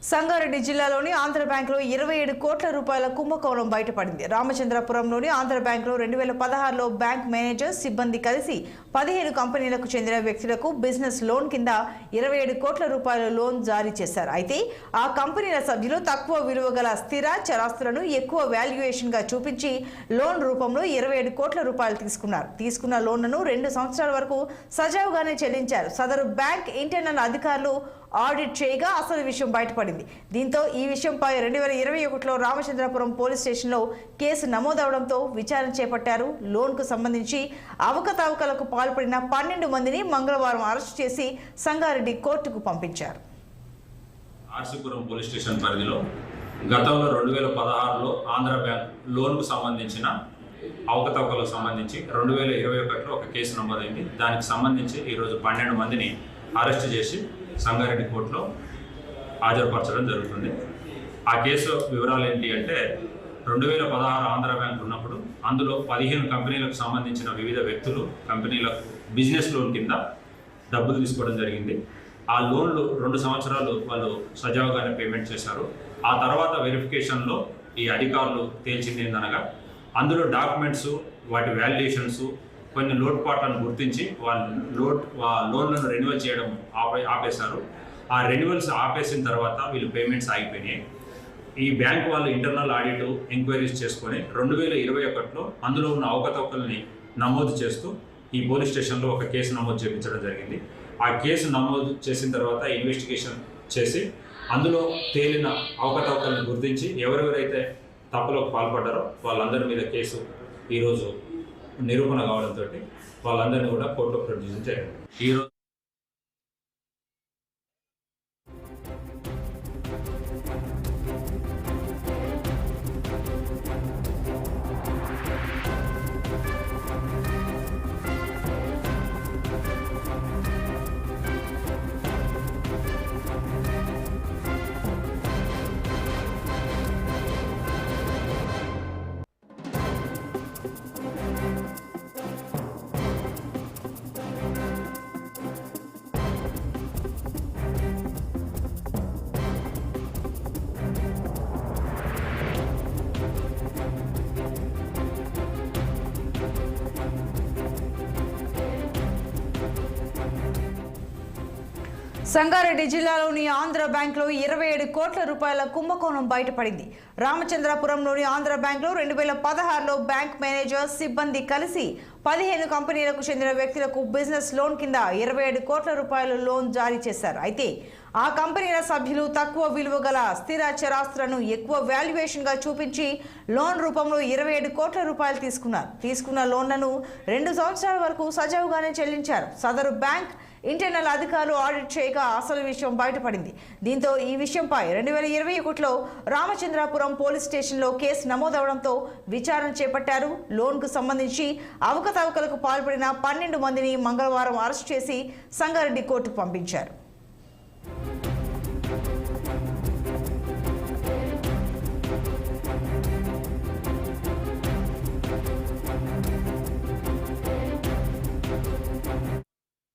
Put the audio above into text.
సంగారెడ్డి జిల్లాలోని ఆంధ్ర బ్యాంకులో 27 కోట్ల రూపాయల కుంభకోణం బయటపడింది. రామచంద్రపురంలోని ఆంధ్ర బ్యాంకులో 2016లో బ్యాంక్ మేనేజర్ సిబ్బంది కలిసి 15 కంపెనీలకు చెందిన వ్యక్తులకు బిజినెస్ లోన్ కింద 27 కోట్ల రూపాయల లోన్ జారీ చేశారు. అయితే ఆ కంపెనీల సభ్యులు తక్కువ విలువ గల స్థిర చరాస్తులను ఎక్కువ వాల్యుయేషన్ గా చూపించి లోన్ రూపంలో 27 కోట్ల రూపాయలు తీసుకున్న లోన్లను 2 సంవత్సరాల వరకు సజావుగానే చెల్లించారు. సదరు బ్యాంక్ ఇంటర్నల్ అధికారులు ఆడిట్ చేయగా అసలు విషయం బయటపడింది. దీంతో ఈ విషయంపై 2021లో రామచంద్రపురం పోలీస్ స్టేషన్లో కేసు నమోదవడంతో విచారణ చేపట్టారు. లోన్కు సంబంధించి అవకతవకలకు పాల్పడిన 12 మందిని మంగళవారం అరెస్టు చేసి సంగారెడ్డి కోర్టుకు పంపించారు. ఆర్సీపురం పోలీస్ స్టేషన్ పరిధిలో గతంలో 2016లో ఆంధ్ర బ్యాంక్ లోన్కు సంబంధించిన అవకతవకలకు సంబంధించి 2021లో ఒక కేసు నమోదైంది. దానికి సంబంధించి ఈరోజు 12 మందిని అరెస్ట్ చేసి సంగారెడ్డి కోర్టులో హాజరుపరచడం జరుగుతుంది. ఆ కేసు వివరాలు ఏంటి అంటే 2016 ఆంధ్ర బ్యాంక్ ఉన్నప్పుడు అందులో 15 కంపెనీలకు సంబంధించిన వివిధ వ్యక్తులు కంపెనీలకు బిజినెస్ లోన్ కింద డబ్బులు తీసుకోవడం జరిగింది. ఆ లోన్లు 2 సంవత్సరాలు వాళ్ళు సజావుగానే పేమెంట్ చేశారు. ఆ తర్వాత వెరిఫికేషన్లో ఈ అధికారులు తేల్చింది ఏందనగా అందులో డాక్యుమెంట్స్ వాటి వాల్యుయేషన్స్ కొన్ని లోటుపాట్లను గుర్తించి లోన్లను రెన్యువల్ చేయడం ఆపేశారు. ఆ రెన్యువల్స్ ఆపేసిన తర్వాత వీళ్ళు పేమెంట్స్ ఆగిపోయినాయి. ఈ బ్యాంక్ వాళ్ళు ఇంటర్నల్ ఆడిట్ ఎంక్వైరీస్ చేసుకొని 2021లో అందులో ఉన్న అవకతవకల్ని నమోదు చేస్తూ ఈ పోలీస్ స్టేషన్లో ఒక కేసు నమోదు చేయించడం జరిగింది. ఆ కేసు నమోదు చేసిన తర్వాత ఇన్వెస్టిగేషన్ చేసి అందులో తేలిన అవకతవకల్ని గుర్తించి ఎవరెవరైతే తప్పులకు పాల్పడ్డారో వాళ్ళందరి మీద కేసు ఈరోజు నిరూపణ కావడంతో వాళ్ళందరినీ కూడా కోర్టులో ప్రొడ్యూస్ చేయాలి. ఈరోజు సంగారెడ్డి జిల్లాలోని ఆంధ్ర బ్యాంకులో 27 కోట్ల రూపాయల కుంభకోణం బయటపడింది. రామచంద్రపురంలోని ఆంధ్ర బ్యాంకులో 2016లో బ్యాంక్ మేనేజర్ సిబ్బంది కలిసి 15 కంపెనీలకు చెందిన వ్యక్తులకు బిజినెస్ లోన్ కింద 27 కోట్ల రూపాయల లోన్ జారీ చేశారు. అయితే ఆ కంపెనీల సభ్యులు తక్కువ విలువ గల స్థిర చరాస్తులను ఎక్కువ వాల్యుయేషన్ గా చూపించి లోన్ రూపంలో 27 కోట్ల రూపాయలు తీసుకున్న లోన్లను 2 సంవత్సరాల వరకు సజావుగానే చెల్లించారు. సదరు బ్యాంక్ ఇంటర్నల్ అధికారులు ఆడిట్ చేయగా అసలు విషయం బయటపడింది. దీంతో ఈ విషయంపై 2021లో రామచంద్రపురం పోలీస్ స్టేషన్లో కేసు నమోదవడంతో విచారణ చేపట్టారు. లోన్కు సంబంధించి అవకతవకలకు పాల్పడిన 12 మందిని మంగళవారం అరెస్ట్ చేసి సంగారెడ్డి కోర్టుకు పంపించారు.